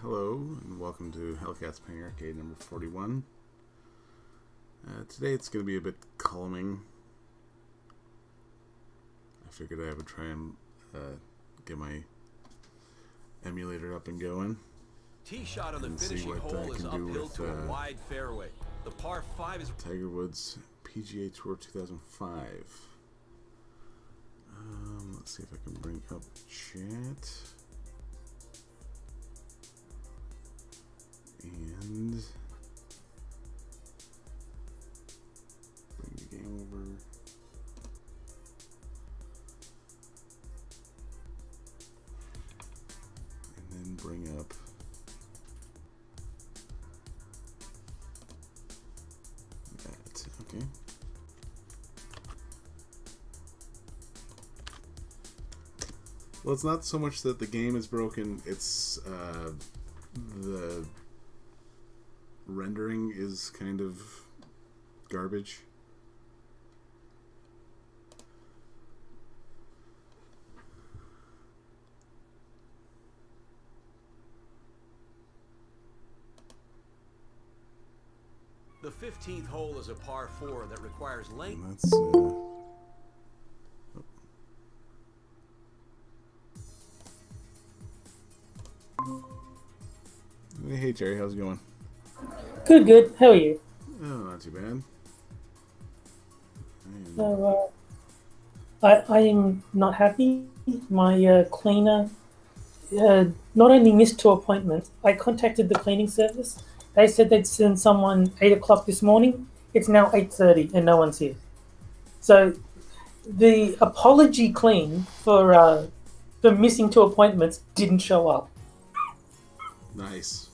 Hello and welcome to Hellcat's Penny Arcade number 41. Today it's going to be a bit calming. I figured I would try and get my emulator up and going. Tee shot on the finishing hole is uphill to a wide fairway. The par 5 is Tiger Woods PGA Tour 2005. Let's see if I can bring up chat. And bring the game over. And then bring up that. Okay. Well, it's not so much that the game is broken, it's the rendering is kind of garbage. the 15th hole is a par 4 that requires length. And that's Hey Jerry, how's it going? Good, good. How are you? Oh, not too bad. So, I am not happy. My cleaner not only missed 2 appointments, I contacted the cleaning service. They said they'd send someone 8 o'clock this morning. It's now 8:30 and no one's here. So the apology clean for missing 2 appointments didn't show up. Nice.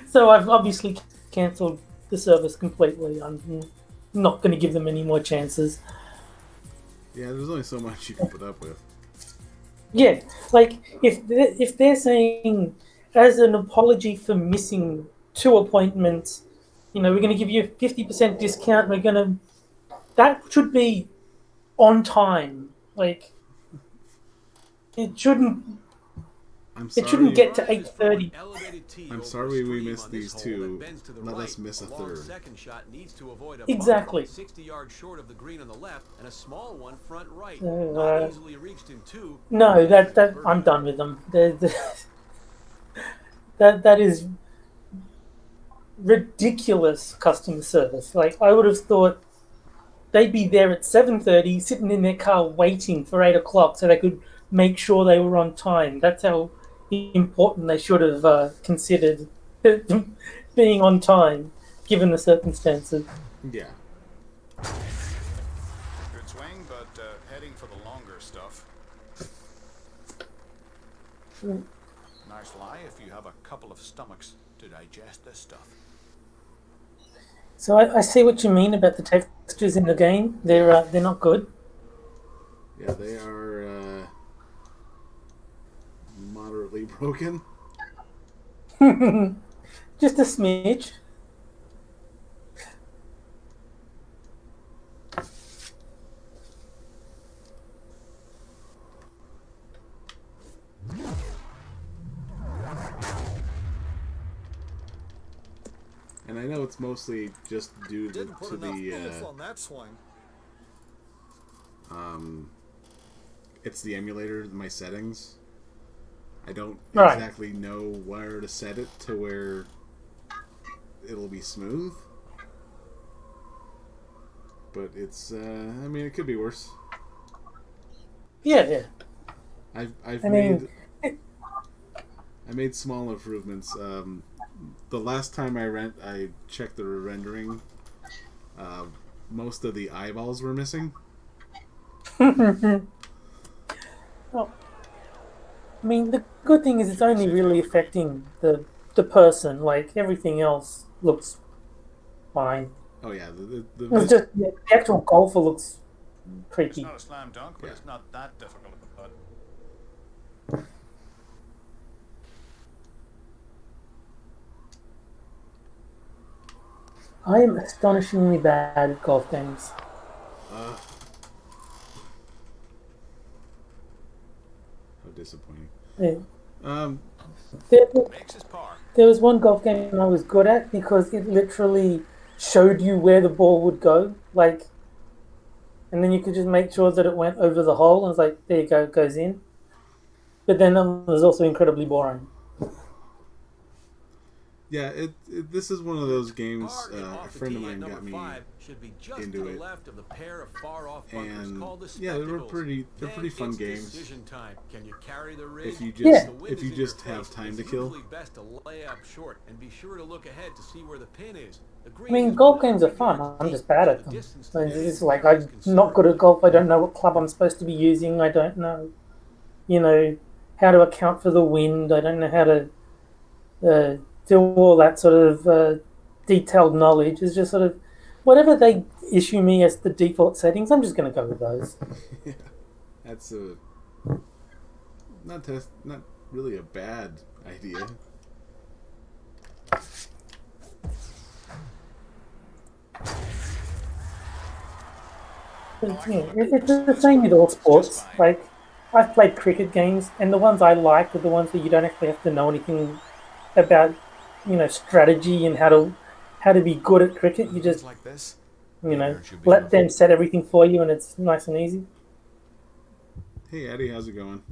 So I've obviously cancelled the service completely. I'm not going to give them any more chances. Yeah, there's only so much you can put up with. Yeah, like if they're saying as an apology for missing 2 appointments, we're going to give you a 50% discount. That should be on time. Like it shouldn't. It shouldn't get to 8:30. I'm sorry we missed these 2. Let us miss a third. Second shot needs to avoid a Exactly. 60 yards short of the green on the left and a small one front right. So, Not easily reached in 2. No, that I'm done with them. That is ridiculous customer service. Like I would have thought they'd be there at 7:30, sitting in their car waiting for 8 o'clock, so they could make sure they were on time. That's how important they should have considered being on time, given the circumstances. Yeah. Good swing, but heading for the longer stuff. Nice lie if you have a couple of stomachs to digest this stuff. So I see what you mean about the textures in the game. They're not good. Yeah, they are moderately broken. Just a smidge. And I know it's mostly just due to the on that swing. it's the emulator, my settings. I don't Right. exactly know where to set it to where it'll be smooth. But it's it could be worse. Yeah. I've I made mean, I made small improvements. The last time I checked the rendering, most of the eyeballs were missing. Well, I mean, the good thing is it's only really affecting the person. Like everything else looks fine. Oh yeah, It's just the actual golfer looks It's creepy. not a slam dunk, but it's not that difficult of a putt. I am astonishingly bad at golf games. how disappointing. Yeah. Um, There, Makes his par. there was one golf game I was good at because it literally showed you where the ball would go, like, and then you could just make sure that it went over the hole, and it's like, there you go, it goes in. But then it was also incredibly boring. yeah, this is one of those games. Target A off the friend of tee at mine number got me 5 should be just into to the it, left of the pair of far-off bunkers and called the yeah, they're spectacles. pretty Then fun it's games. decision time. Can you carry the rig? If you Yeah. just The wind if is you in your just have face, time it's to kill. usually best to lay up short and be sure to look ahead to see where the pin is. The I green mean, is golf games are 100 fun. yards I'm deep, just bad so at the them. distance to Like, get it's in like varies I'm not good at golf. I don't know what club I'm supposed to be using. I don't know, how to account for the wind. I don't know how to do all that sort of detailed knowledge. It's just sort of whatever they issue me as the default settings. I'm just going to go with those. Yeah, that's not really a bad idea. It's the same with all sports. Like, I've played cricket games, and the ones I like are the ones where you don't actually have to know anything about, strategy and how to be good at cricket. You just, Like this. let them set everything for you, and it's nice and easy. Hey Eddie, how's it going?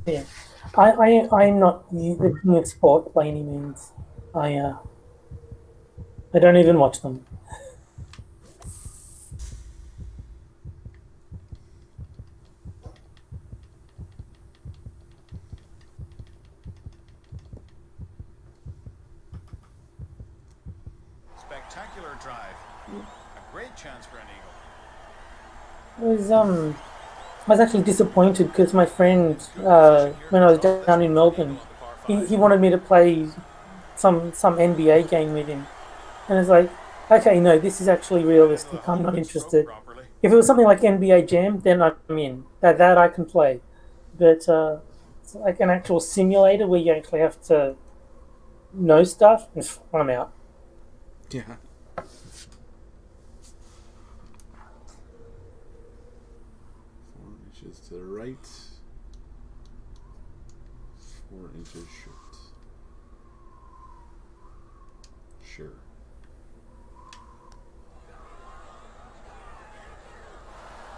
Yeah, I'm not the king of sport by any means. I don't even watch them. Spectacular drive. A great chance for an eagle. I was actually disappointed because my friend, when I was down in Melbourne, he wanted me to play some NBA game with him, and it's like, okay, no, this is actually realistic. I'm not interested. If it was something like NBA Jam, then I'm in. That I can play, but it's like an actual simulator where you actually have to know stuff. I'm out. Yeah. 4 inches to the right. 4 inches short. Sure.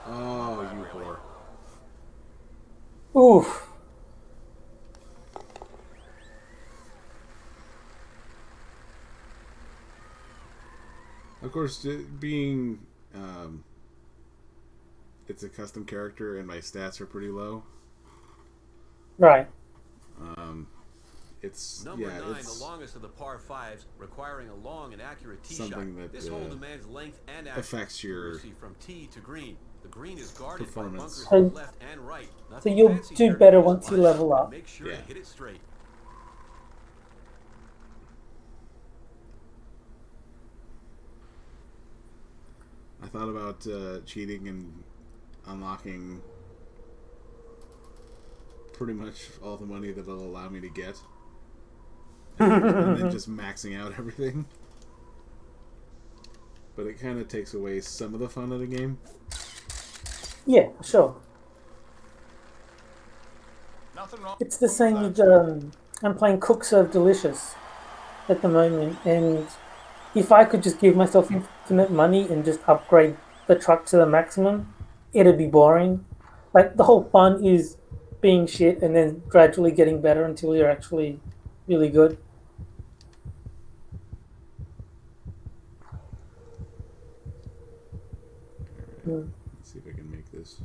Oh, you whore. Oof. Of course, being it's a custom character and my stats are pretty low. Right. It's Number 9, it's the longest of the par 5s, requiring a long and accurate tee something shot. that This hole demands length and affects your accuracy from tee to green. The green is guarded by performance. bunkers on the left and right. So Nothing you'll fancy do here. better Just once you line level and up. Make sure Yeah. to hit it straight. I thought about cheating and unlocking pretty much all the money that it'll allow me to get, and then just maxing out everything. But it kind of takes away some of the fun of the game. Yeah, sure. Nothing wrong. It's the same with I'm playing Cook Serve Delicious at the moment, and if I could just give myself infinite money and just upgrade the truck to the maximum, it'd be boring. Like, the whole fun is being shit and then gradually getting better until you're actually really good. Alright, let's see if I can make this.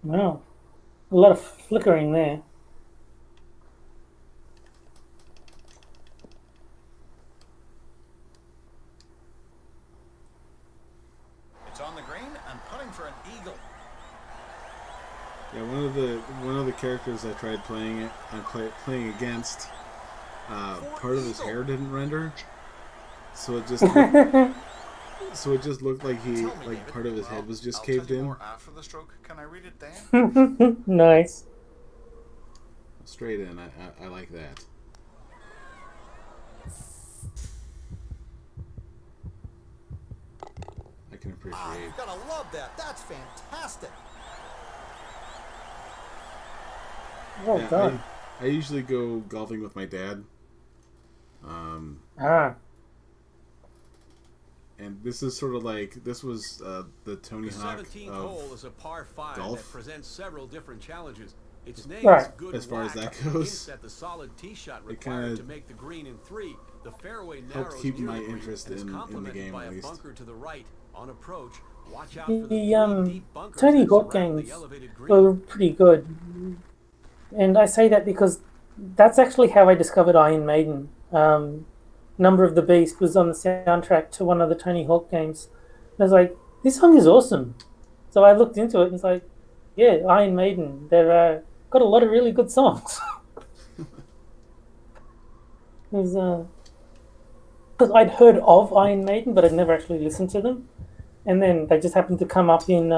Wow, a lot of flickering there. It's on the green and putting for an eagle. Yeah, one of the characters I tried playing playing against, part of his hair didn't render, so it just looked like part of his head was just caved in. More after the stroke. Can I read it then? Nice. straight in. I like that. I can appreciate. You've gotta love that. That's fantastic. Well Yeah, done. I usually go golfing with my dad. And this is sort of like, this was the Tony The Hawk 17th of hole is a par 5 golf. that presents several different challenges. Its name Right. is good As far as whack. that goes, Hints at the solid tee shot it required kinda to make the green in 3. The fairway helped narrows keep near my the green interest and is in the complemented game, by at a least. bunker to the right. On approach, watch out for the The three deep bunkers Tony that Hawk surround the games elevated green. were pretty good, and I say that because that's actually how I discovered Iron Maiden. Number of the Beast was on the soundtrack to one of the Tony Hawk games. I was like, this song is awesome. So I looked into it and it's like, yeah, Iron Maiden. They've got a lot of really good songs. Because I'd heard of Iron Maiden, but I'd never actually listened to them. And then they just happened to come up in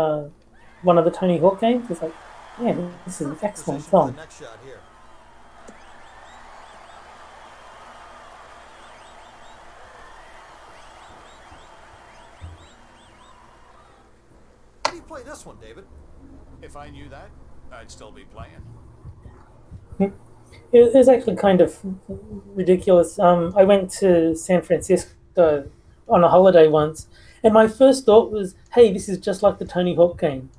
one of the Tony Hawk games. It's like, yeah, this is an excellent Position for song. the next shot here. How do you play this one, David? If I knew that, I'd still be playing. It was actually kind of ridiculous. I went to San Francisco on a holiday once, and my first thought was, hey, this is just like the Tony Hawk game.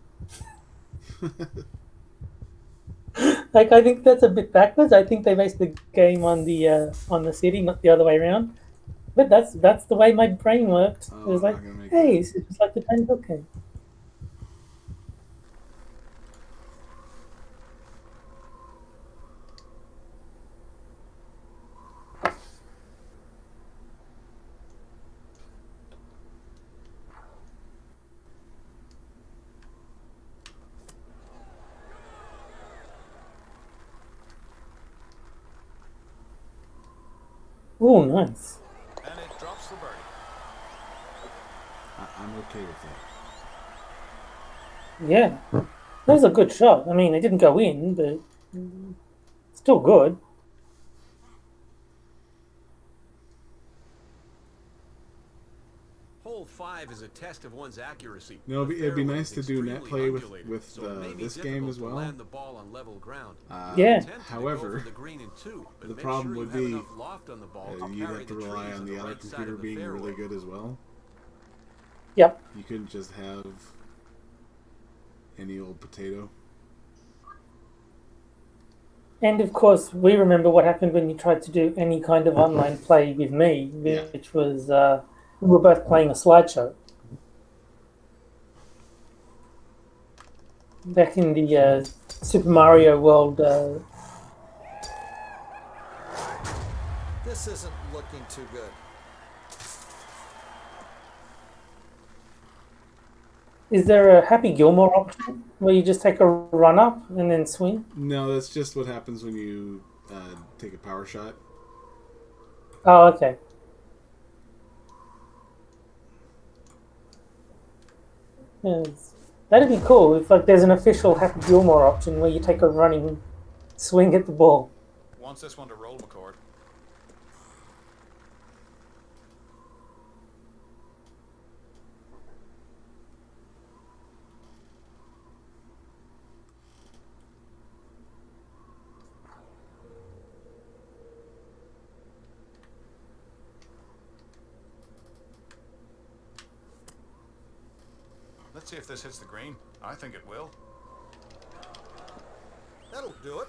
Like, I think that's a bit backwards. I think they based the game on the city, not the other way around. But that's the way my brain worked. Oh, It was I'm like, not gonna make hey, that. this is just like the Tony Hawk game. Oh, nice. And it drops the birdie. I'm okay with that. Yeah, that was a good shot. I mean, it didn't go in, but still good. Hole 5 is a test of one's accuracy. No, The it'd be fairway nice is to do net extremely play undulated, with so it may be this game difficult as to well. land the ball on level ground. Yeah. Tempted to go However, for the green in 2, but the make problem sure would you have be enough loft on the ball to you'd carry have to the rely trees on the the other right side computer of the being fairway. really good as well. Yep. You couldn't just have any old potato. And of course, we remember what happened when you tried to do any kind of online play with me, Yeah. which was we were both playing a slideshow. Back in the Super Mario World. This isn't looking too good. Is there a Happy Gilmore option where you just take a run up and then swing? No, that's just what happens when you take a power shot. Oh, okay. Yes. That'd be cool if like there's an official Happy Gilmore option where you take a running swing at the ball. Wants this one to roll, McCord. Let's see if this hits the green. I think it will. That'll do it.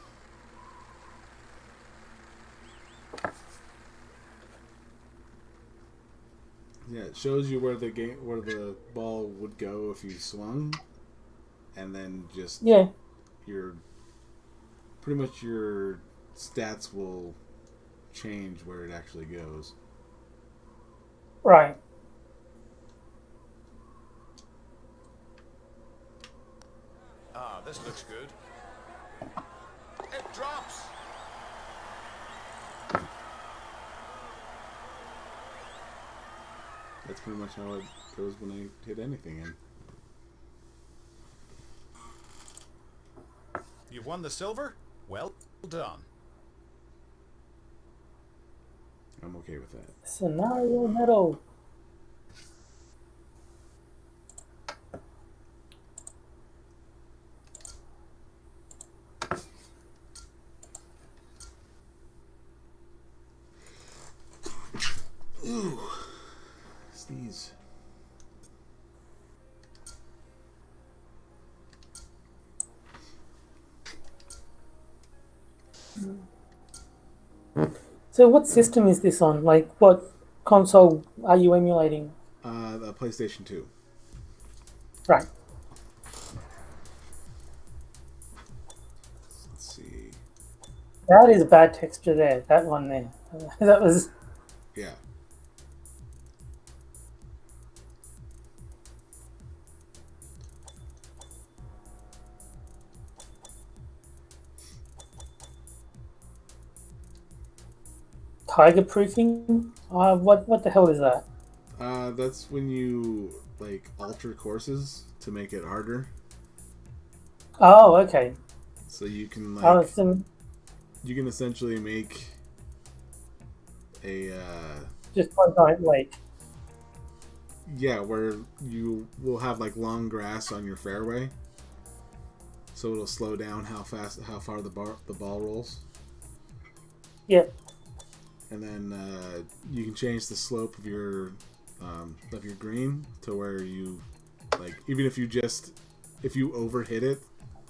Yeah, it shows you where the ball would go if you swung, and then just Yeah. your pretty much your stats will change where it actually goes. Right. Ah, this looks good. It drops. That's pretty much how it goes when I hit anything in. You've won the silver? Well done. I'm okay with that. Scenario medal. Ooh. Sneeze. So what system is this on? Like, what console are you emulating? The PlayStation 2. Right. Let's see. That is a bad texture there. That one there. That was... Yeah. Tiger proofing? What the hell is that? That's when you like alter courses to make it harder. Oh, okay. So you can I like was some, you can essentially make a just one giant lake. yeah, where you will have like long grass on your fairway, so it'll slow down how far the ball rolls, Yep. and then you can change the slope of your green to where you like even if you overhit it,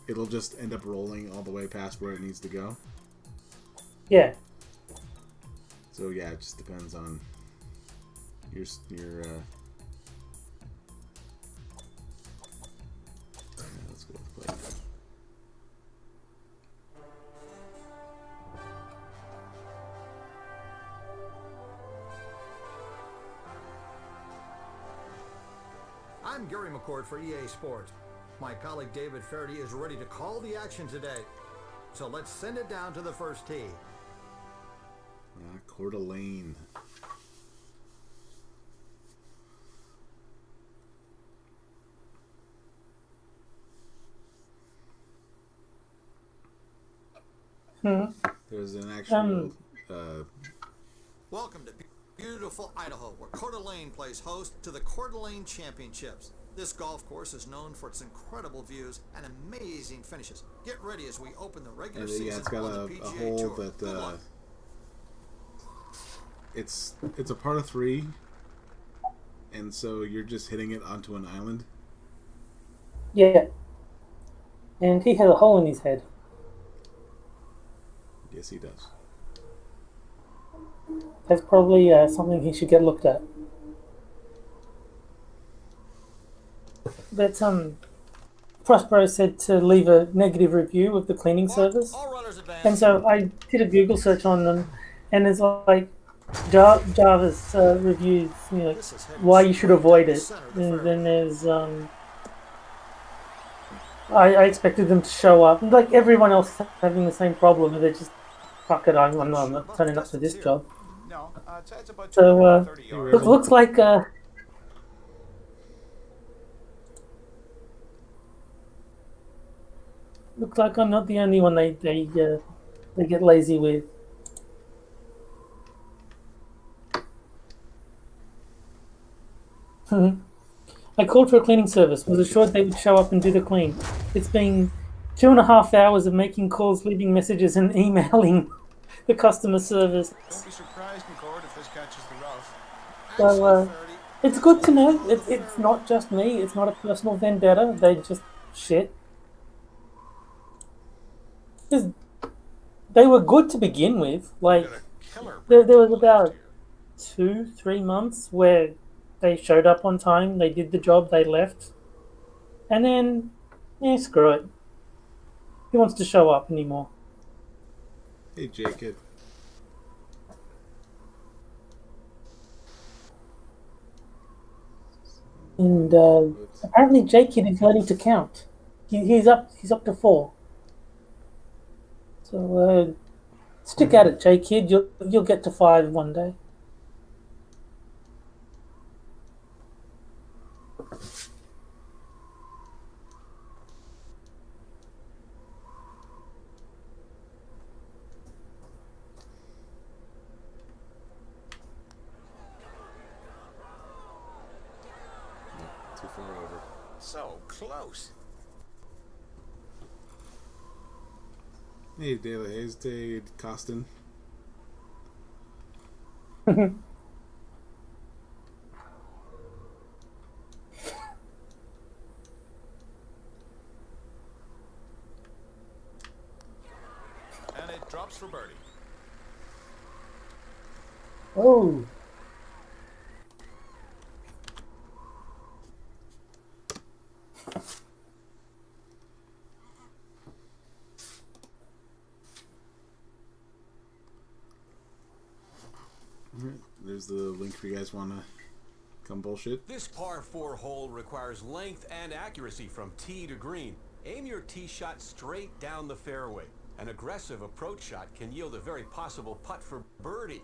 it'll just end up rolling all the way past where it needs to go. Yeah. So yeah, it just depends on your let's go with play. I'm Gary McCord for EA Sports. My colleague David Faraday is ready to call the action today. So let's send it down to the first tee. Coeur d'Alene. There's an actual Welcome to beautiful Idaho, where Coeur d'Alene plays host to the Coeur d'Alene Championships. This golf course is known for its incredible views and amazing finishes. Get ready as we open the regular season it's got on the a PGA hole Tour. that Good luck. it's a par 3, and so you're just hitting it onto an island. Yeah. And he had a hole in his head. Yes, he does. That's probably something he should get looked at. But Prospero said to leave a negative review of the cleaning service, All runners advance. and so I did a Google search on them, and it's like Java's reviews, you know, This is heading why you should avoid it. center of the And fairway. then there's I expected them to show up, and like everyone else having the same problem, and they're just fuck it, I'm not turning up to this job. No, it's about So 230 yards. looks like I'm not the only one they get lazy with. I called for a cleaning service, was assured they would show up and do the clean. It's been 2.5 hours of making calls, leaving messages, and emailing the customer service. Don't be surprised, McCord, if this catches the rough. So Faraday, it's good to know it's not just me. It's not a personal vendetta. They just shit. 'Cause they were good to begin with. Like Got a killer there was break about last 2-3 months where they showed up on time, they did the job, they left, and then screw it. Who wants to show up anymore? Hey, Jacob. And apparently, J-Kid is learning to count. He's up to 4. So stick at it, J-Kid. You'll get to 5 one day. So close. Hey, De La Haze, Dade, Costin. And it drops for birdie. Oh. Alright, there's the link if you guys want to come bullshit. This par 4 hole requires length and accuracy from tee to green. Aim your tee shot straight down the fairway. An aggressive approach shot can yield a very possible putt for birdie.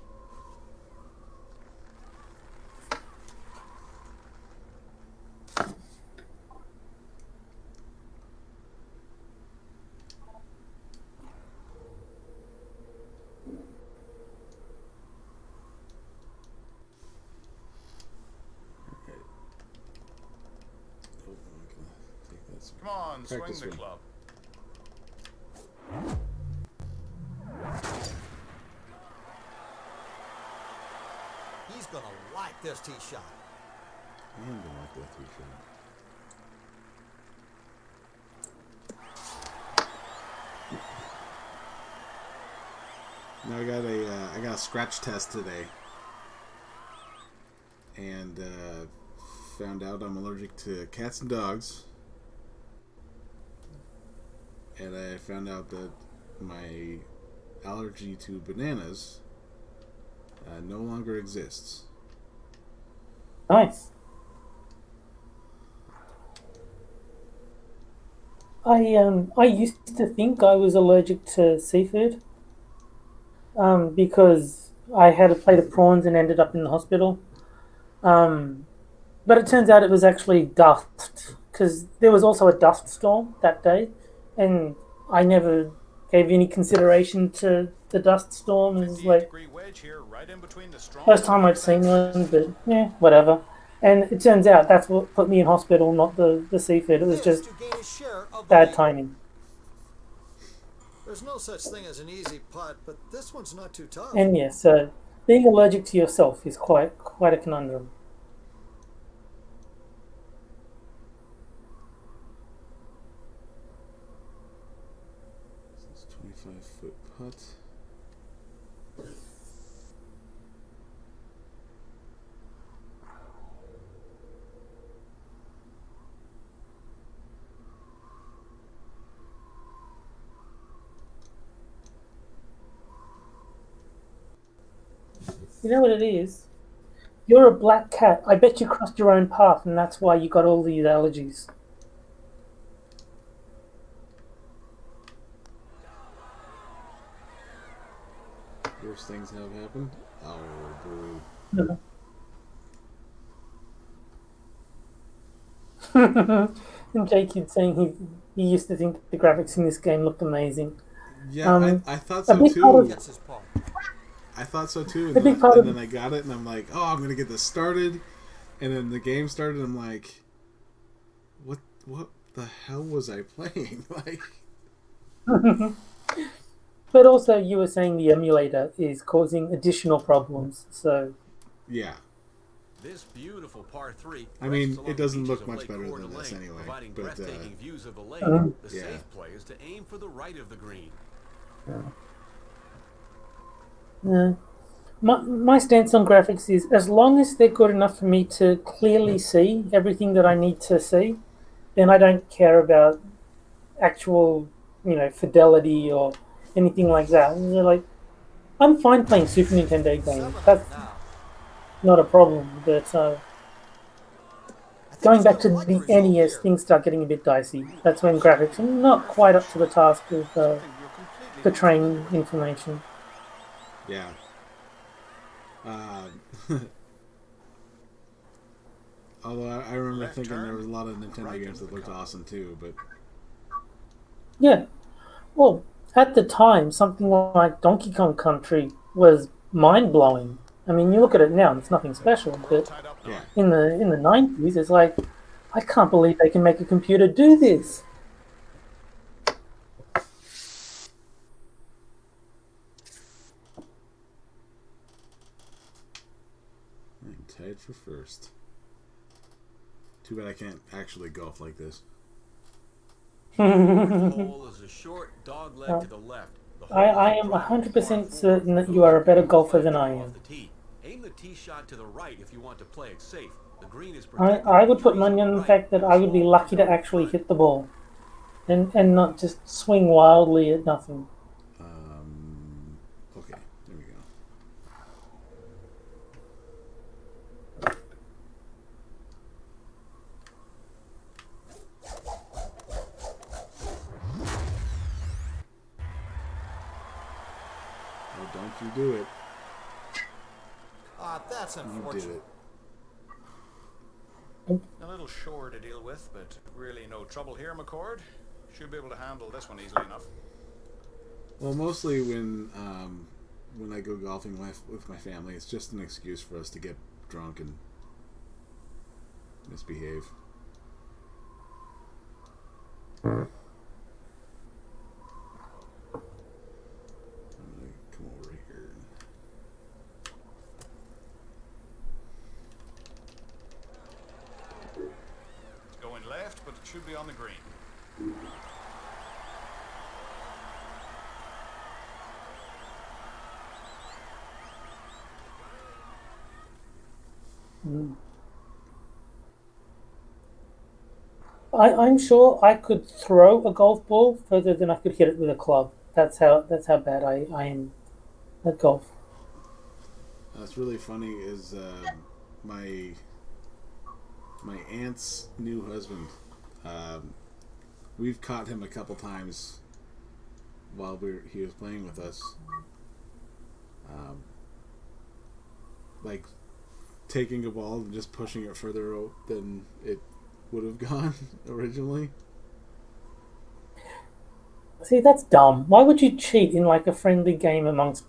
Come on, swing Practice the swing. club. He's gonna like this tee shot. I am gonna like that tee shot. Now I got a scratch test today, and found out I'm allergic to cats and dogs, and I found out that my allergy to bananas no longer exists. Nice. I used to think I was allergic to seafood, because I had a plate of prawns and ended up in the hospital. But it turns out it was actually dust, because there was also a dust storm that day, and I never gave any consideration to the dust storm. It was 58 like degree wedge here, right in between the strong. first time I've seen one, but yeah, whatever. And it turns out that's what put me in hospital, not the seafood. It was This just to gain a share of the bad lead. timing. There's no such thing as an easy putt, but this one's not too tough. And yeah, so being allergic to yourself is quite a conundrum. This is 25-foot putt. You know what it is? You're a black cat. I bet you crossed your own path, and that's why you got all these allergies. Worst things have happened. Oh, boo. And Jake keeps saying he used to think the graphics in this game looked amazing. Yeah, I thought a so big part too. of- Gets his par. I thought so too. A big part And of- then I got it, and I'm like, oh, I'm gonna get this started. And then the game started, and I'm like, what the hell was I playing? Like, But also, you were saying the emulator is causing additional problems. So yeah. This beautiful par 3. I mean, rests along it doesn't the look beaches of much Lake better Coeur than this d'Alene, anyway, providing but, breathtaking views of the lake. Mhm. The Yeah. safe play is to aim for the right of the green. my stance on graphics is, as long as they're good enough for me to clearly see everything that I need to see, then I don't care about actual, fidelity or anything like that. And they're like, I'm fine playing Super Nintendo games. That's Now, not a problem. But I think going he's back to gonna like the result NES, here. things start getting a bit dicey. That's when graphics are not quite up to the task of Something you're completely portraying information. Yeah. Although I remember Left thinking turn, there was a lot of Nintendo right games into that the looked cup. awesome too, but Yeah. Well, at the time, something like Donkey Kong Country was mind blowing. I mean, you look at it now, and it's nothing special. But tied up now. yeah. in the 90s, it's like, I can't believe they can make a computer do this. I'm tied for first. Too bad I can't actually golf like this. Hole is a short dog leg to the left. The hole I is a am driver 100% par certain that four. you are a better golfer Left than to I go off am. the tee. Aim the tee shot to the right if you want to play it safe. The green is I, protected I by would put trees money on on the the right fact that and a I would be small lucky to window in actually front. hit the ball and not just swing wildly at nothing. Okay, there we go. Oh, don't you do it. Ah, that's You did unfortunate. it. A little sure to deal with, but really no trouble here, McCord. Should be able to handle this one easily enough. Well, mostly when I go golfing with my family, it's just an excuse for us to get drunk and misbehave. I'm gonna come over here. It's going left, but it should be on the green. I'm sure I could throw a golf ball further than I could hit it with a club. That's how bad I am at golf. What's really funny is my aunt's new husband. We've caught him a couple times while he was playing with us. Like taking a ball and just pushing it further out than it would have gone originally. See, that's dumb. Why would you cheat in like a friendly game amongst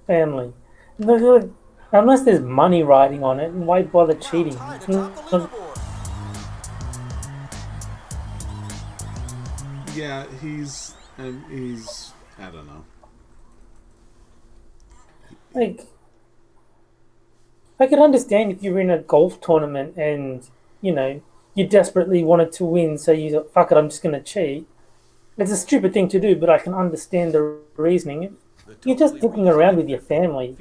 family? Unless there's money riding on it, why bother Wow, cheating? tied It's atop the not- leaderboard. Yeah, he's I don't know. Like, I could understand if you were in a golf tournament and, you desperately wanted to win, so you thought, fuck it, I'm just going to cheat. It's a stupid thing to do, but I can understand the reasoning. You're just dicking around with your family.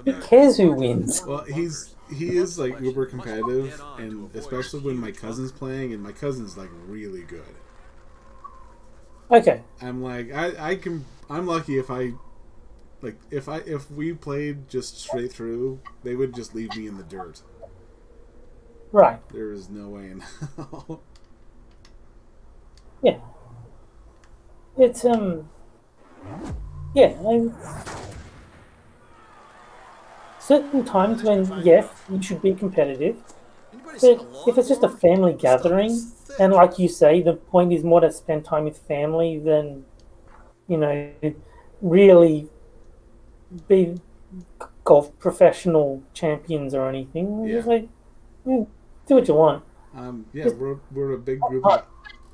Who cares who wins? Well, he is like uber competitive, and especially when my cousin's playing, and my cousin's like really good. Okay. I'm like I'm lucky if if we played just straight through, they would just leave me in the dirt. Right. There is no way in hell. Yeah. It's, yeah, certain times when, yes, you should be competitive, Anybody seen a but if it's just a longboard? family Stuff gathering, is thick. and like you say, the point is more to spend time with family than, really be golf professional champions or anything. Yeah. Just like, do what you want. Yeah, we're a big group.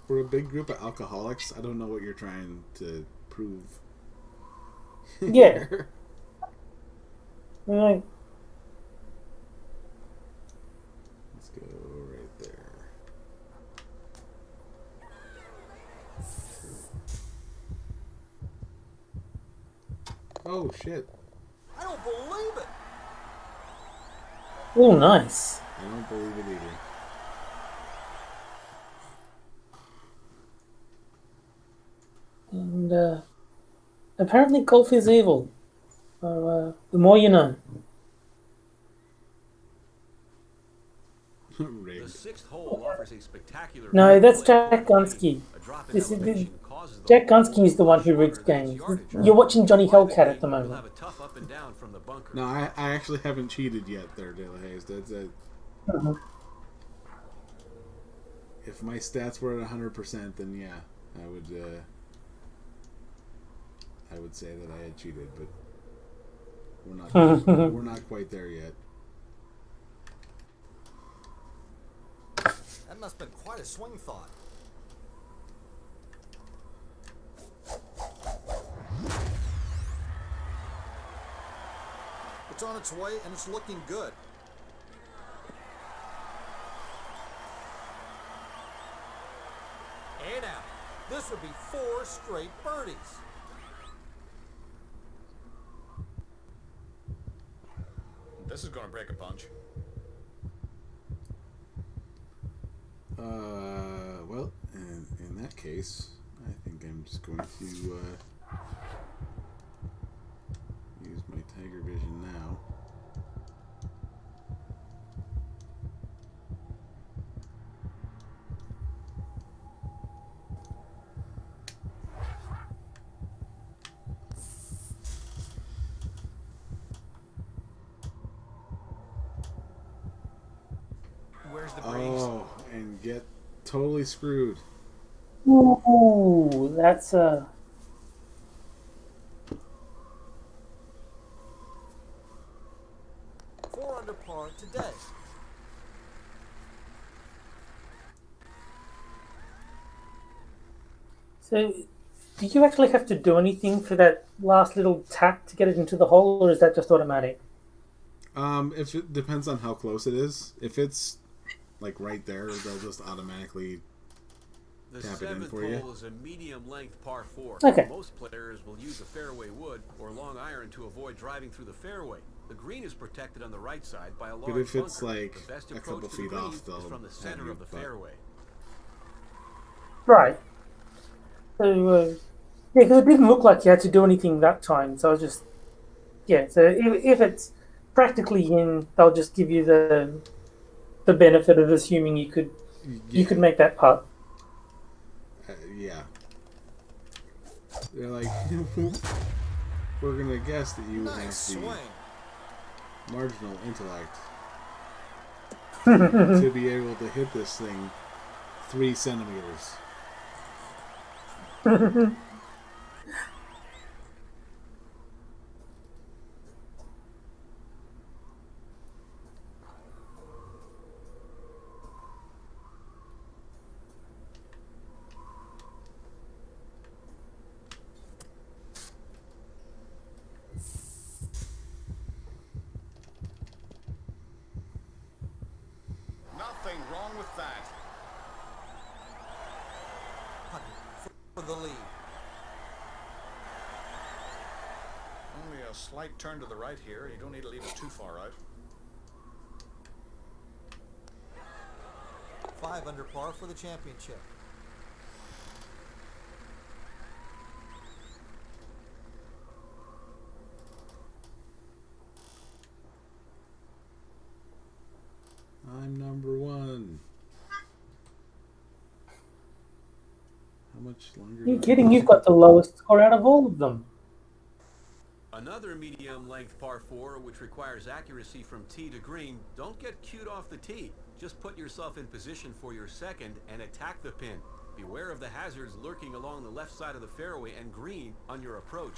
We're a big group of alcoholics. I don't know what you're trying to prove. Yeah. Like, Let's go right there. Oh shit! I don't believe it. oh, nice. I don't believe it either. And apparently golf is evil. So the more you know. The Rigged. sixth hole offers a spectacular No, that's view Jack toward the Gunsky. green. A drop in This is elevation causes the Jack hole Gunsky is the one who shorter rigs than its games. yardage. You're watching Johnny By the Hellcat at green, the you'll moment. have a tough up and down from the bunker. No, I actually haven't cheated yet there, De La Haze. That's it. If my stats were at 100%, then yeah, I would say that I had cheated, but we're not quite there yet. That must have been quite a swing thought. It's on its way and it's looking good. And out. This would be 4 straight birdies. This is going to break a punch. Well, in that case, I think I'm just going to use my Tiger Vision now. Where's the breeze? Oh, and get totally screwed. Ooh, that's 4 under par today. So. Do you actually have to do anything for that last little tap to get it into the hole, or is that just automatic? If it depends on how close it is. If it's like right there, they'll just automatically tap it in for you. The 7th hole is a medium-length par 4. Okay. Most players will use a fairway wood or long iron to avoid driving through the fairway. The green is protected on the right side by a large But if it's bunker. like The best a approach couple to the feet green off, is they'll from the have center your of the butt. fairway. Right. So, yeah, because it didn't look like you had to do anything that time. So I was just, yeah. So if it's practically in, they'll just give you the benefit of assuming you could make that putt. Yeah. They're like, we're gonna guess that you Nice have swing. the marginal intellect to be able to hit this thing 3 centimeters. Nothing wrong with that. For the lead. Only a slight turn to the right here. You don't need to leave it too far out. 5 under par for the championship. I'm number 1. How much longer? You're kidding? You've got the lowest score out of all of them. Another medium-length par 4, which requires accuracy from tee to green. Don't get cued off the tee. Just put yourself in position for your second and attack the pin. Beware of the hazards lurking along the left side of the fairway and green on your approach.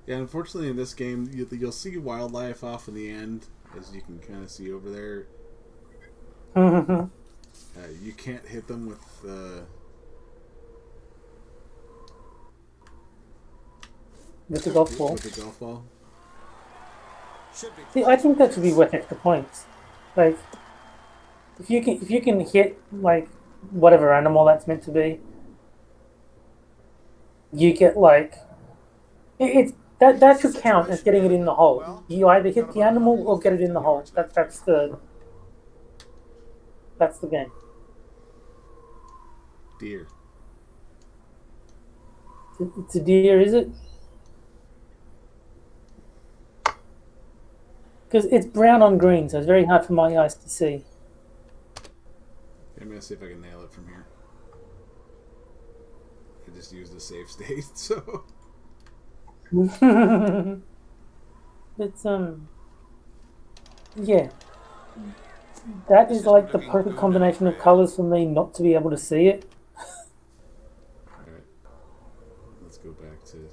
Yeah, unfortunately in this game, you'll see wildlife off in the end, as you can kind of see over there. You can't hit them with the golf ball. With the golf ball. Should be. See, I think that should be worth extra points. Like, if you can hit like whatever animal that's meant to be, you get like that should count as getting it in the hole. You either hit the animal or get it in the hole. That's the game. Deer. It's a deer, is it? Because it's brown on green, so it's very hard for my eyes to see. I'm gonna see if I can nail it from here. I just used a safe state, so. It's yeah. That is like the perfect combination of colors for me not to be able to see it. Alright. Let's go back to.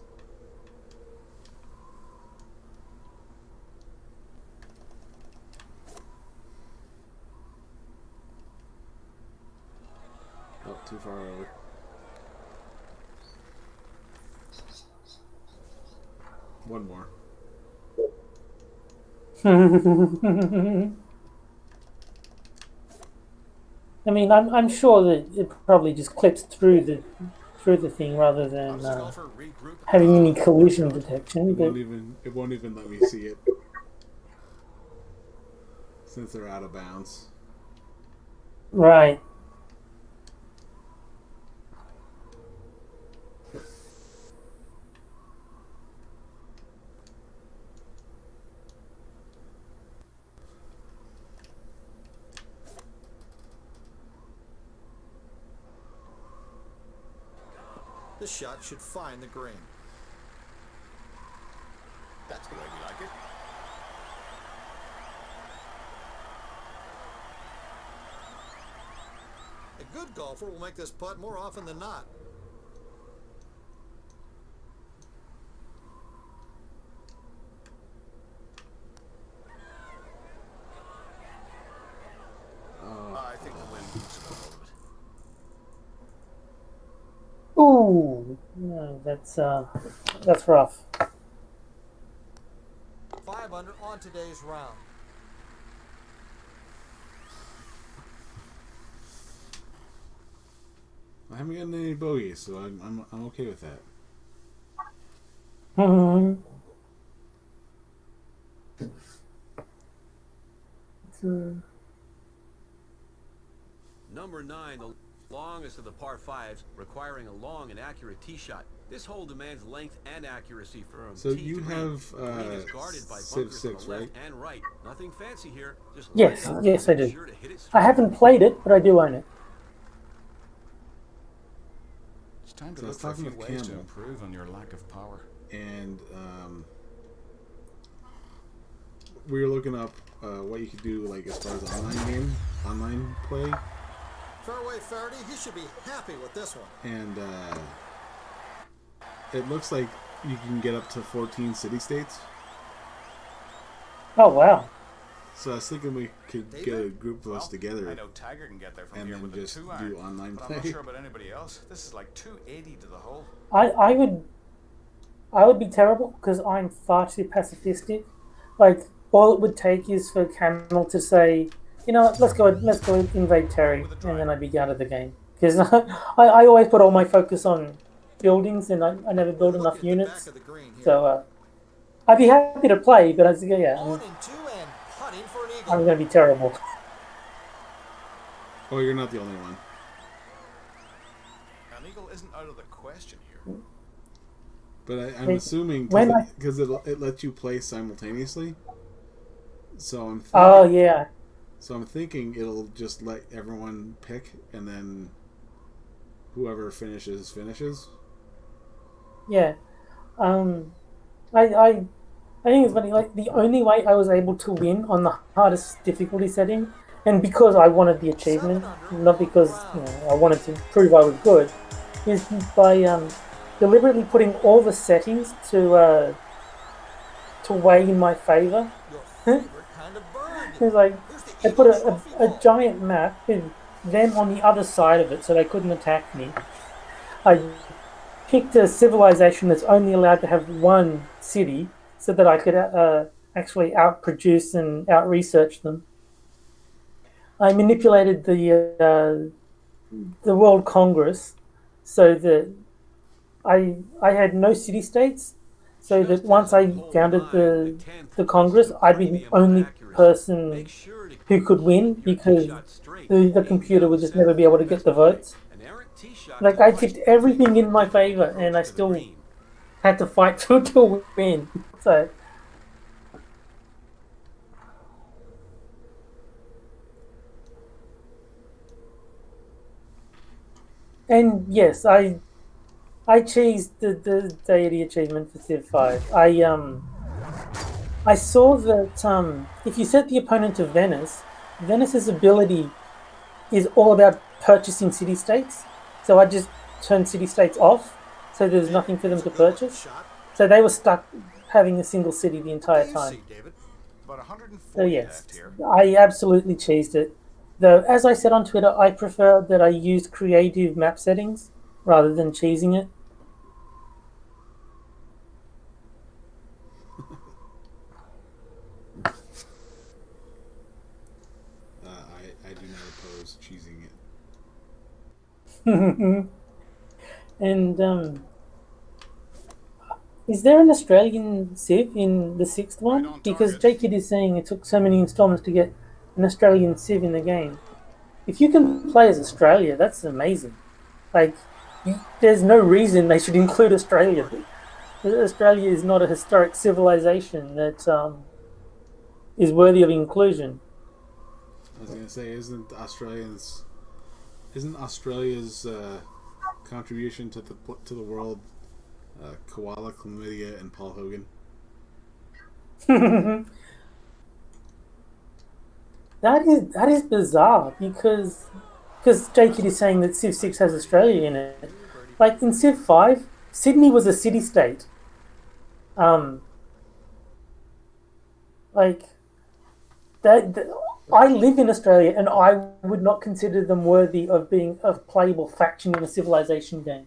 far over. One more. I mean, I'm sure that it probably just clips through the thing rather than Golfer regroup. having any collision detection. It But won't even let me see it since they're out of bounds. right. This shot should find the green. That's the way we like it. A good golfer will make this putt more often than not. I think the wind moves it a little bit. Ooh, no, that's rough. 5 under on today's round. I haven't gotten any bogeys, so I'm okay with that. Number 9, the longest of the par 5s, requiring a long and accurate tee shot. This hole demands length and accuracy from So tee you to green. have The green is guarded by Civ bunkers on 6, the left right? and right. Nothing fancy here. Just Yes, line up yes, and I be do. sure to hit it I straight. haven't played it, but I do own it. It's time to So I look was for a talking few with ways to Campbell. improve on your lack of power. And we were looking up what you could do, like as far as online play, Fairway Faraday, he should be happy with this one. and it looks like you can get up to 14 city-states. Oh wow. So I was thinking we could get a group of us together I know Tiger can get there from and here then with just a 2-iron, do online but I'm not play. sure about anybody else. This is like 280 to the hole. I would be terrible because I'm far too pacifistic. Like all it would take is for Camel to say, you know what, let's go invade Terry, and then I'd be out of the game. Because I always put all my focus on buildings, and I never build Look enough at the units. back of the green here. So I'd be happy to play, but yeah, On and two and putting for an eagle. I'm going to be terrible. Oh, you're not the only one. An eagle isn't out of the question here. But I'm Wait, assuming when because it lets you play simultaneously. So I'm thinking, Oh yeah, so I'm thinking it'll just let everyone pick, and then whoever finishes. yeah. I think it's funny. Like the only way I was able to win on the hardest difficulty setting, and because I wanted the achievement, not because I wanted to prove I was good, is by deliberately putting all the settings to weigh in my favor. Your favorite kind of bird. It's like Here's the I put Eagle trophy a hole. giant map with them on the other side of it, so they couldn't attack me. I picked a civilization that's only allowed to have one city, so that I could actually outproduce and out-research them. I manipulated the World Congress so that I had no city-states, so that once I founded the Congress, I'd be the only person who could win because the computer would just never be able to get the votes. Like I tipped everything in my favor, and I still had to fight to win. So and yes, I cheesed the deity achievement for Civ 5. I saw that if you set the opponent to Venice, Venice's ability is all about purchasing city-states. So I just turned city-states off, so there's nothing for them to purchase. Shot. So they were stuck having a single city the What entire do you time. see, David? About So 140 yes, left here. I absolutely cheesed it. Though, as I said on Twitter, I prefer that I use creative map settings rather than cheesing it. I do not oppose cheesing it. And is there an Australian Civ in the sixth Right one? on Because target. JKid is saying it took so many installments to get an Australian Civ in the game. If you can play as Australia, that's amazing. Like, there's no reason they should include Australia. Australia is not a historic civilization that is worthy of inclusion. I was gonna say, isn't Australia's contribution to the world koala, chlamydia, and Paul Hogan? That is bizarre because JKid is saying that Civ 6 has Australia in it. Like in Civ 5, Sydney was a city state. Um, like that, I live in Australia, and I would not consider them worthy of being a playable faction in a civilization game.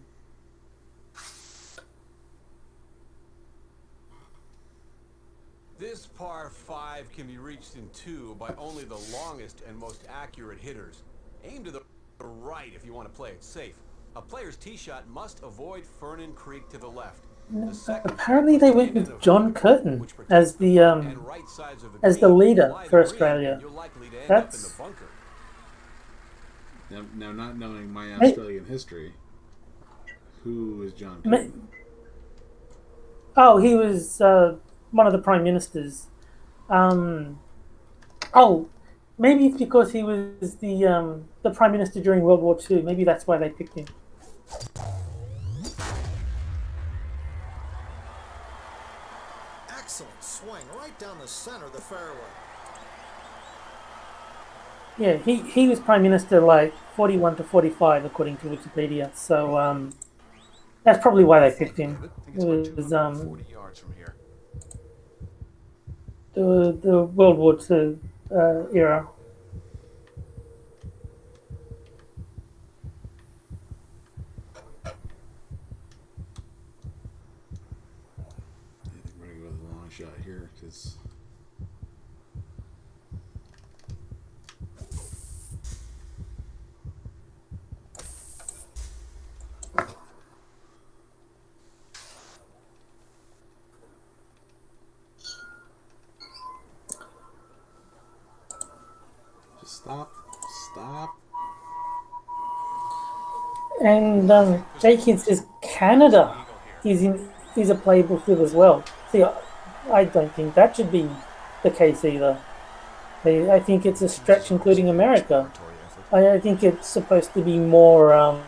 This par 5 can be reached in 2 by only the longest and most accurate hitters. Aim to the right if you want to play it safe. A player's tee shot must avoid Fernan Creek to the left. The second Apparently, shot they must went be in with the John front, Curtin which protects as the the front and right sides of the as the green. leader Fly for the green, Australia. and you're likely to end up in the That's bunker. Now, not knowing my Mate. Australian history, who is John Ma- Curtin? oh, he was one of the prime ministers. Um, oh, maybe it's because he was the prime minister during World War II. Maybe that's why they picked him. Excellent swing right down the center of the fairway. Yeah, he was prime minister like 41 to 45 according to Wikipedia. So that's probably why they picked him. David, I think It it's about was 240 yards from here. the World War II era. I think we're gonna go with a long shot here because just stop. And Jenkins says Canada is a playable field as well. See, I don't think that should be the case either. I think it's a stretch, including America. I think it's supposed to be more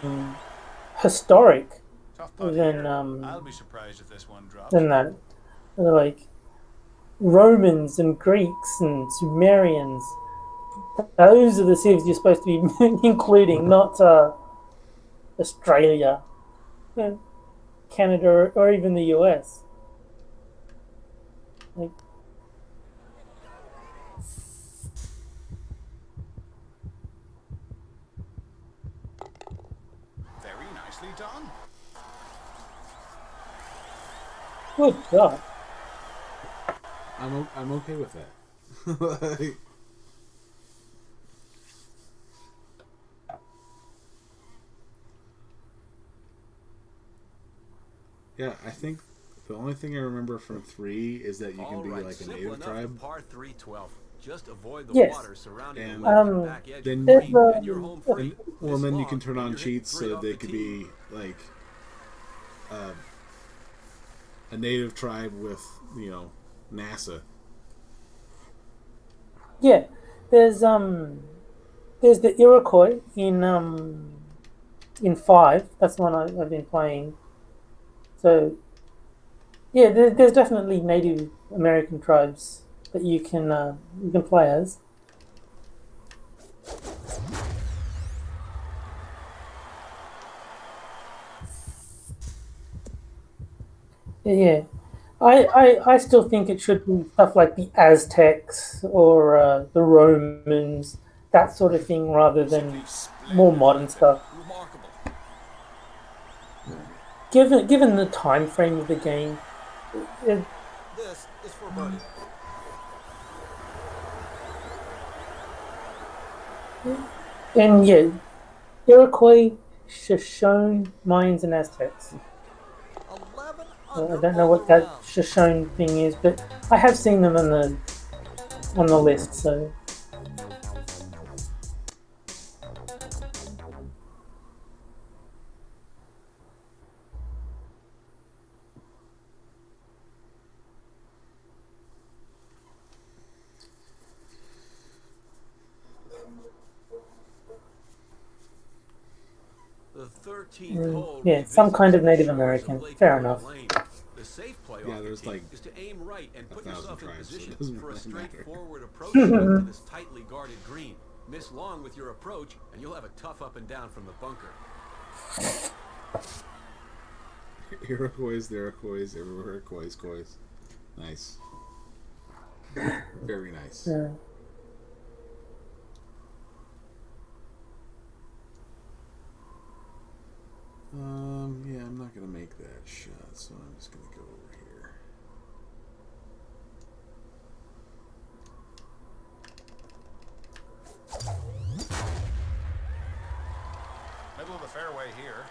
historic Tough putt than here. I'll be surprised if this one drops. that. Like Romans and Greeks and Sumerians. Those are the civs you're supposed to be including, not Australia, Canada, or even the US. Like, Very nicely done. good God. I'm okay with that. Like, yeah, I think the only thing I remember from 3 is that you can All be right, like a simple native enough. tribe. Par 3-12. Just avoid the Yes. water surrounding And the left and back edge then of the green, there's, and you're home uh, free. Well, This then you long, can turn on you're hitting cheats 3 so off they the could tee. be like a native tribe with NASA. Yeah, there's the Iroquois in 5. That's the one I've been playing. So yeah, there's definitely Native American tribes that you can play as. Yeah, I still think it should be stuff like the Aztecs or the Romans, that sort of thing rather than more modern stuff. Remarkable. Given the time frame of the game, it, This is for birdie. and yeah, Iroquois, Shoshone, Mayans, and Aztecs. 11 I under don't know all what that around. Shoshone thing is, but I have seen them on the list. So The 13th hole yeah, some revisits kind of the Native shores American. Lake Fair Coeur enough. d'Alene. The safe play Yeah, off there's the tee like is to aim right and put 1,000 yourself in tribes, so it position doesn't for a really matter. straightforward approach shot to this tightly guarded green. Miss long with your approach, and you'll have a tough up and down from the bunker. Iroquois, the Iroquois, everywhere, Iroquois. Nice. Very nice. yeah. Yeah, I'm not gonna make that shot, so I'm just gonna go over here. Middle of the fairway here.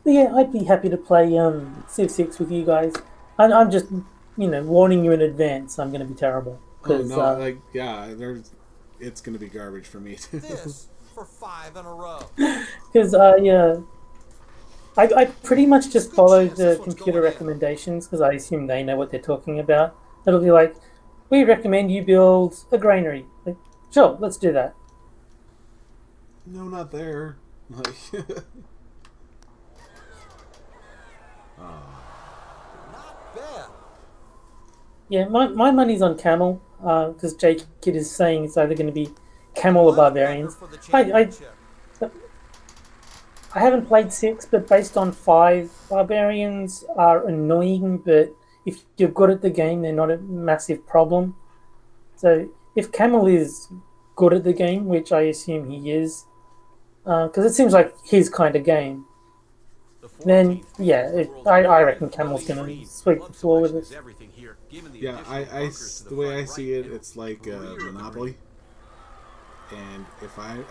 But yeah, I'd be happy to play Civ 6 with you guys. I'm just warning you in advance. I'm going to be terrible Oh because no, it's gonna be garbage for me too. This for 5 in a row. I pretty much just Good follow chance the this one's computer going in. recommendations because I assume they know what they're talking about. It'll be like, we recommend you build a granary. Like, sure, let's do that. No, not there. Like, Not bad. Yeah, my money's on Camel because Jake Kidd is saying it's either going to be Camel or 11 under Barbarians. for the I championship. I haven't played 6, but based on 5, Barbarians are annoying, but if you're good at the game, they're not a massive problem. So if Camel is good at the game, which I assume he is, because it seems like his kind of game, The then 14th yeah, is the world's I largest reckon Camel's living going green. to sweep the Club floor with selection us. is everything here, given the yeah, additional bunkers to the way I far see right it, and it's like rear of the Monopoly. And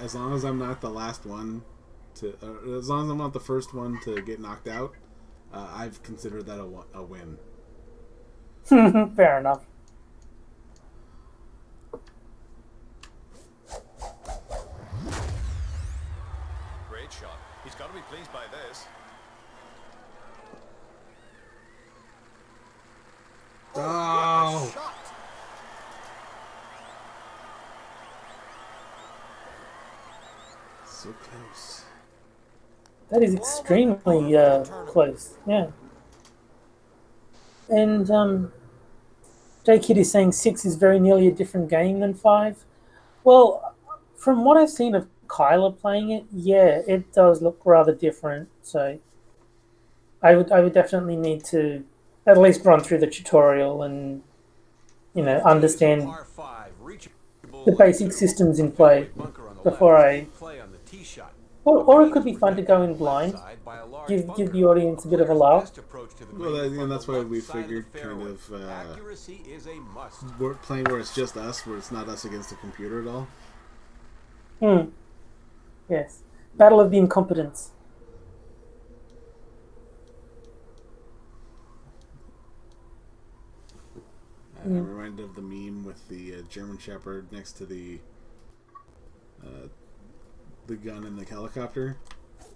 as long as I'm not the last one as long as I'm not the first one to get knocked out, I've considered that a win. Fair enough. Great shot. He's got to be pleased by this. Oh! Shot. So close. That is extremely close. Yeah. And J Kid is saying 6 is very nearly a different game than 5. Well, from what I've seen of Kyla playing it, yeah, it does look rather different. So I would definitely need to at least run through the tutorial and understand Par 5, reachable the like basic two. systems in play Bunker on the before left. I. Play on the tee shot. Or it could be fun to go in blind, give the audience a bit of a laugh. Well, that's why we figured kind of Accuracy is a must. we're playing where it's just us, where it's not us against the computer at all. Yes. Battle of the Incompetents. I'm reminded of the meme with the German Shepherd next to the gun in the helicopter.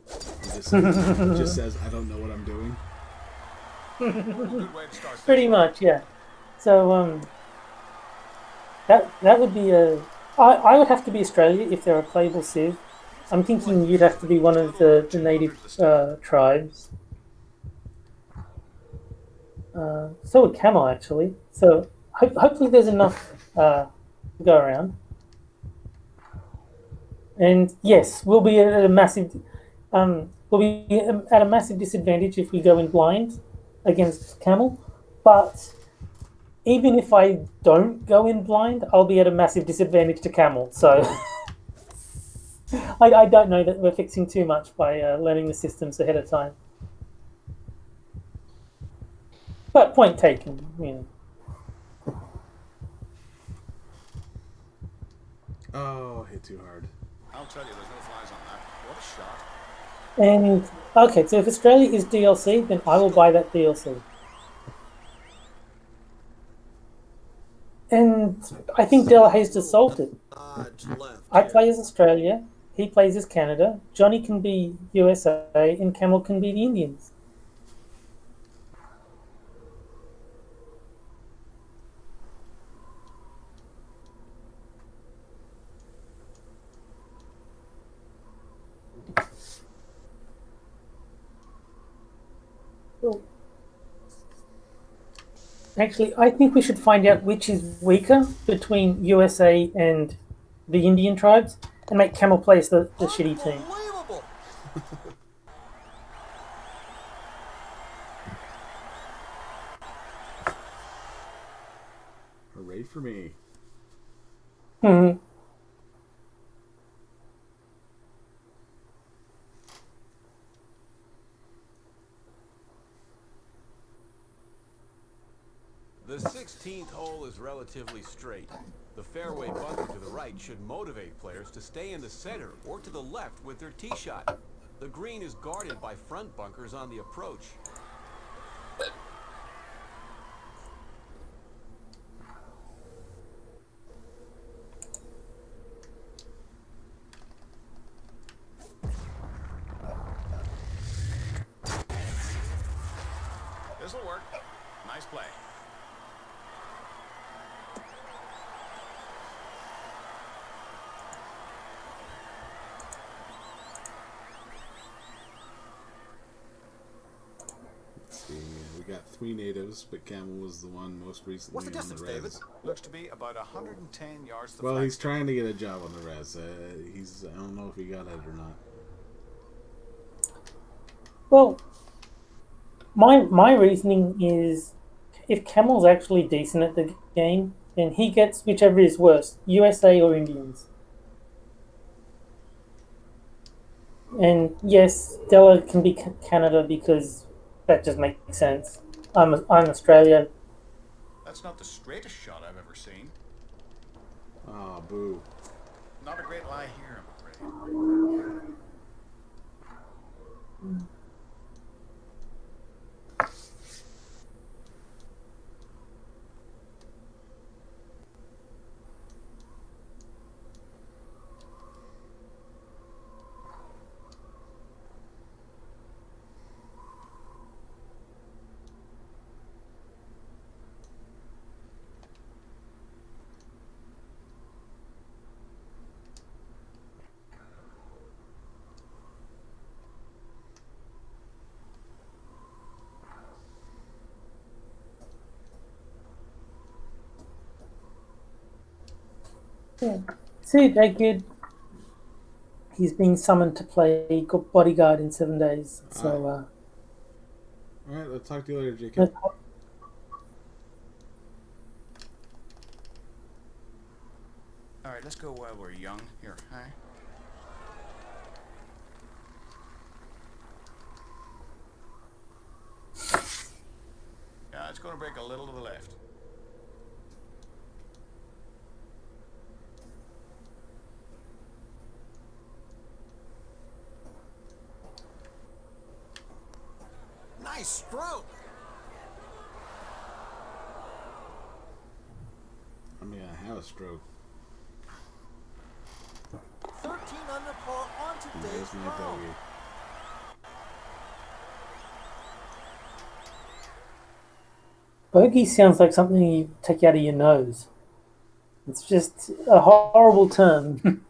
It just says, "I don't know what I'm doing." Good way to start. Pretty much, yeah. So, That would be a. I would have to be Australia if there are playable Civ. I'm thinking you'd have to be one of the native tribes. So would Camel actually. So hopefully there's enough to go around. And yes, we'll be at a massive disadvantage if we go in blind against Camel. But even if I don't go in blind, I'll be at a massive disadvantage to Camel. So I don't know that we're fixing too much by learning the systems ahead of time. But point taken, you know. Oh, hit too hard. I'll tell you, there's no flies on that. What a shot. And okay, so if Australia is DLC, then I will buy that DLC. And I think Della Hayes just solved it. I play as Australia, he plays as Canada, Johnny can be USA, and Camel can be the Indians. Actually, I think we should find out which is weaker between USA and the Indian tribes and make Camel play as the shitty team. Unbelievable! Hooray for me. Mm-hmm. The 16th hole is relatively straight. The fairway bunker to the right should motivate players to stay in the center or to the left with their tee shot. The green is guarded by front bunkers on the approach. This'll work. Nice play. Let's see. We got 3 natives, but Camel was the one most recently What's the on the distance, res. David? Looks to be about 110 yards to the Well, flag. he's trying to get a job on the res. I don't know if he got it or not. Well, my reasoning is if Camel's actually decent at the game, then he gets whichever is worse, USA or Indians. And yes, Della can be Canada because that just makes sense. I'm Australia. That's not the straightest shot I've ever seen. Oh, boo. Not a great lie here, I'm afraid. Yeah. See, that good. He's being summoned to play bodyguard in 7 days. So, Alright, let's talk to you later, Jacob. Alright, let's go while we're young. Here, hi. Yeah, it's going to break a little to the left. Nice stroke! I mean, I have a stroke. 13 under par on today's There's my round. bogey. bogey sounds like something you take out of your nose. It's just a horrible term.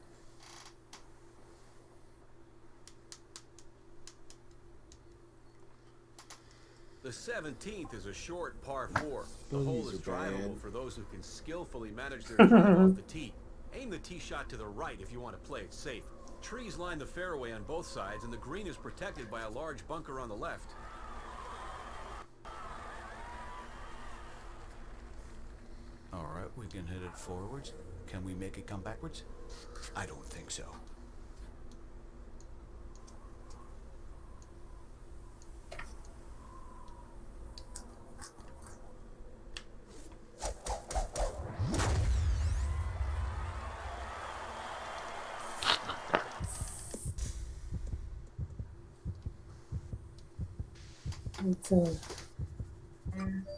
The 17th is a short par 4. The hole is drivable for those who can skillfully manage their drive off the tee. Aim the tee shot to the right if you want to play it safe. Trees line the fairway on both sides, and the green is protected by a large bunker on the left. All right, we can hit it forwards. Can we make it come backwards? I don't think so.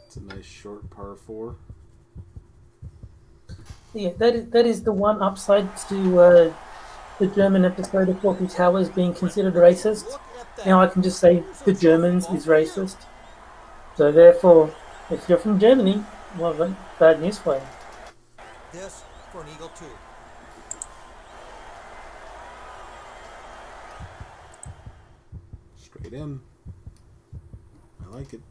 It's a nice short par 4. Yeah, that is the one upside to the German episode of Forky Towers being considered racist. Now I can just say the Germans is racist. So therefore, if you're from Germany, well, bad news for you. This for an eagle 2. Straight in. I like it.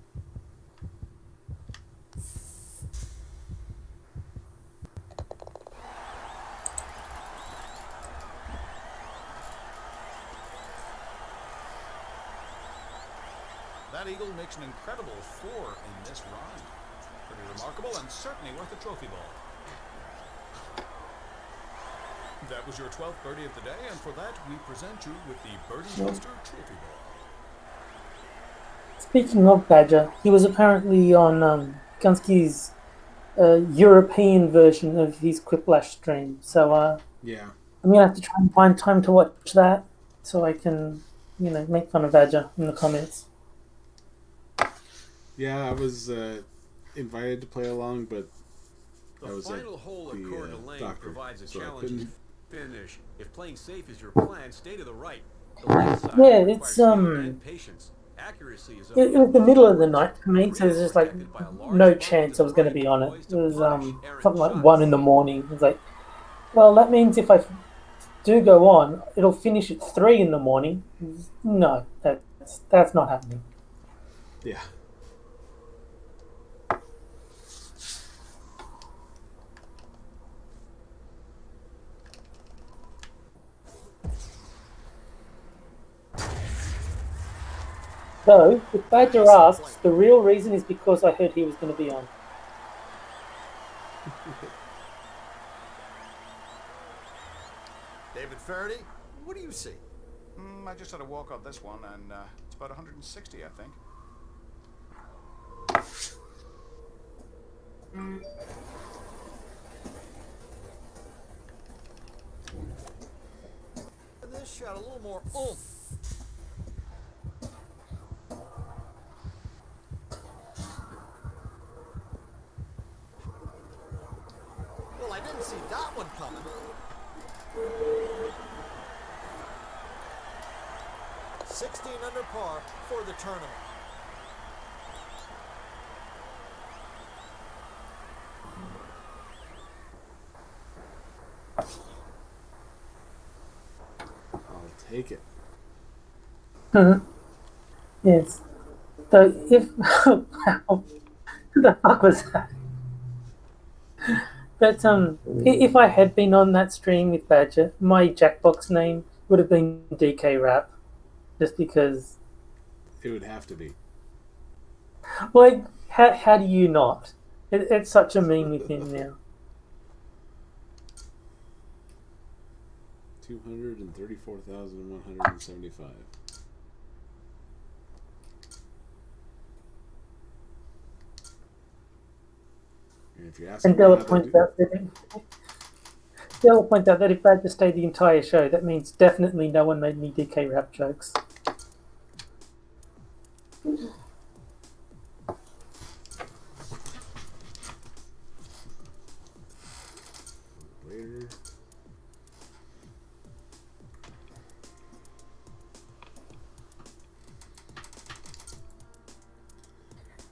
That eagle makes an incredible 4 in this round. Pretty remarkable and certainly worth a trophy ball. That was your 12th birdie of the day, and for that we present you with the Birdie Buster Trophy Ball. Speaking of Badger, he was apparently on Gunsky's European version of his Quiplash stream. So yeah, I'm gonna have to try and find time to watch that so I can, make fun of Badger in the comments. Yeah, I was invited to play along, but I was at final hole at Coeur d'Alene doctor, provides a so challenging finish. If playing safe is your plan, stay to the right. The left side Yeah, requires it's skill and patience. Accuracy is it was the middle of the night for me, so there's just like no chance I was going to be on it. It was something like 1 in the morning. It was like, well, that means if I do go on, it'll finish at 3 in the morning. No, that's not happening. Yeah. So, if Badger asks, the real reason is because I heard he was going to be on. David Faraday, what do you see? I just had a walk on this one, and it's about 160, I think. This shot a little more oomph. Well, I didn't see that one coming. $16 under par for the tournament. I'll take it. Yes. So if who the fuck was that? But if I had been on that stream with Badger, my Jackbox name would have been DK Rap, just because. It would have to be. Like, how do you not? It's such a meme with him now. 234,175. And if you're asking, And Della points out that if Badger stayed the entire show, that means definitely no one made any DK Rap jokes. Later.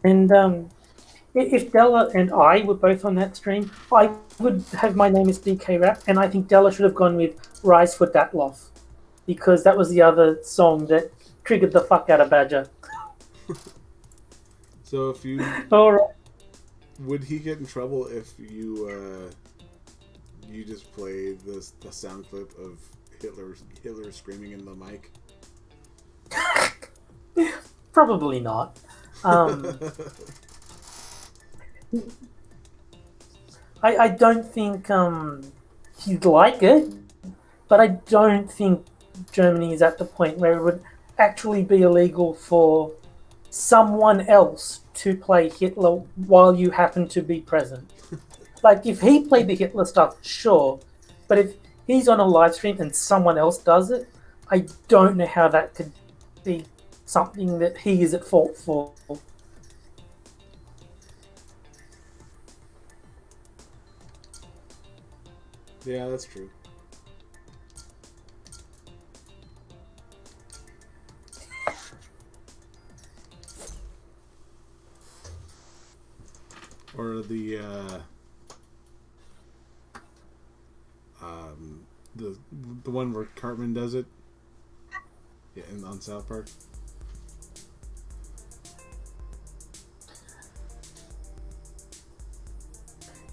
And if Della and I were both on that stream, I would have My Name is DK rap, and I think Della should have gone with Rise for Datloff, because that was the other song that triggered the fuck out of Badger. So if you All right. would he get in trouble if you you just play the sound clip of Hitler screaming in the mic? Probably not. I don't think he'd like it, but I don't think Germany is at the point where it would actually be illegal for someone else to play Hitler while you happen to be present. Like, if he played the Hitler stuff, sure, but if he's on a live stream and someone else does it, I don't know how that could be something that he is at fault for. Yeah, that's true. Or the one where Cartman does it, yeah, on South Park.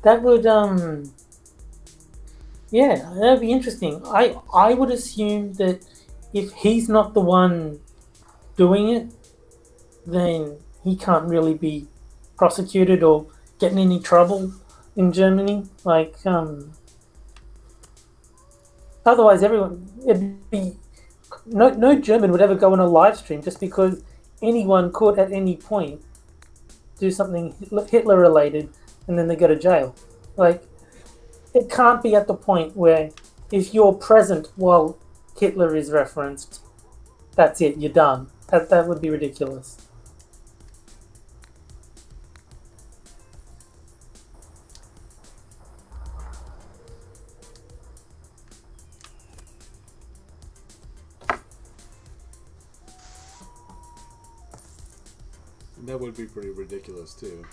That would yeah, that'd be interesting. I would assume that if he's not the one doing it, then he can't really be prosecuted or get in any trouble in Germany. Like, otherwise, it'd be no German would ever go on a live stream just because anyone could at any point do something Hitler related, and then they go to jail. Like, it can't be at the point where if you're present while Hitler is referenced, that's it, you're done. That would be ridiculous. And that would be pretty ridiculous too.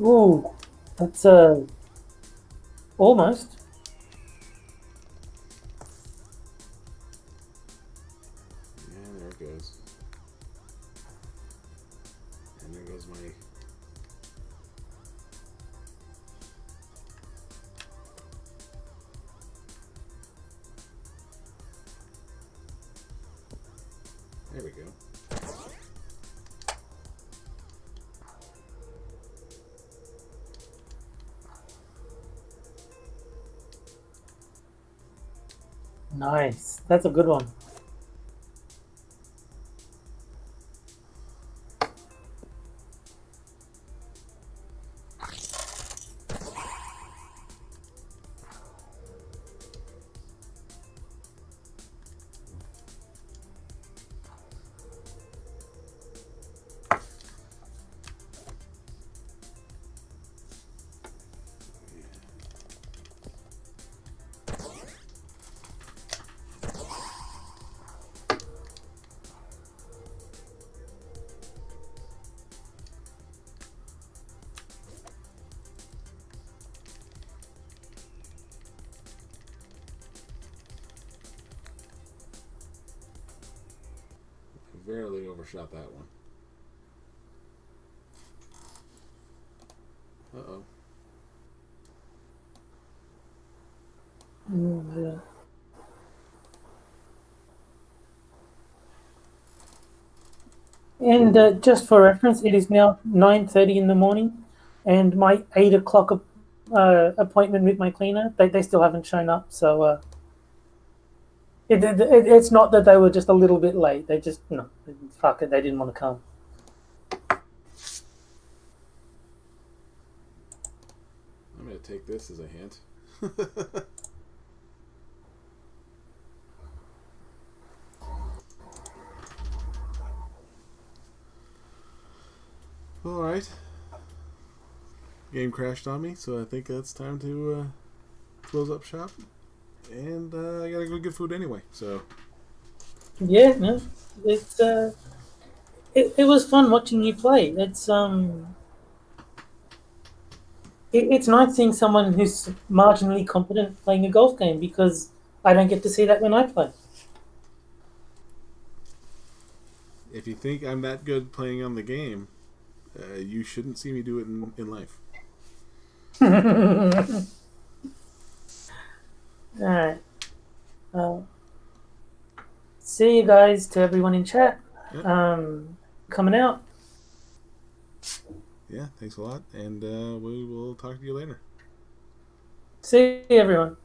Ooh, that's almost. Yeah, there it goes. And there goes my... There we go. Nice. That's a good one. Barely overshot that one. Uh-oh. Yeah. And just for reference, it is now 9:30 in the morning, and my 8 o'clock appointment with my cleaner, they still haven't shown up. So it's not that they were just a little bit late. They just, no, fuck it, they didn't want to come. I'm going to take this as a hint. Alright. Game crashed on me, so I think it's time to close up shop. And I gotta go get food anyway, so Yeah, no, it's it was fun watching you play. It's nice seeing someone who's marginally competent playing a golf game because I don't get to see that when I play. If you think I'm that good playing on the game, you shouldn't see me do it in life. All right. Uh, see you guys to everyone in chat. Yep. Coming out. Yeah, thanks a lot, and we will talk to you later. See you, everyone.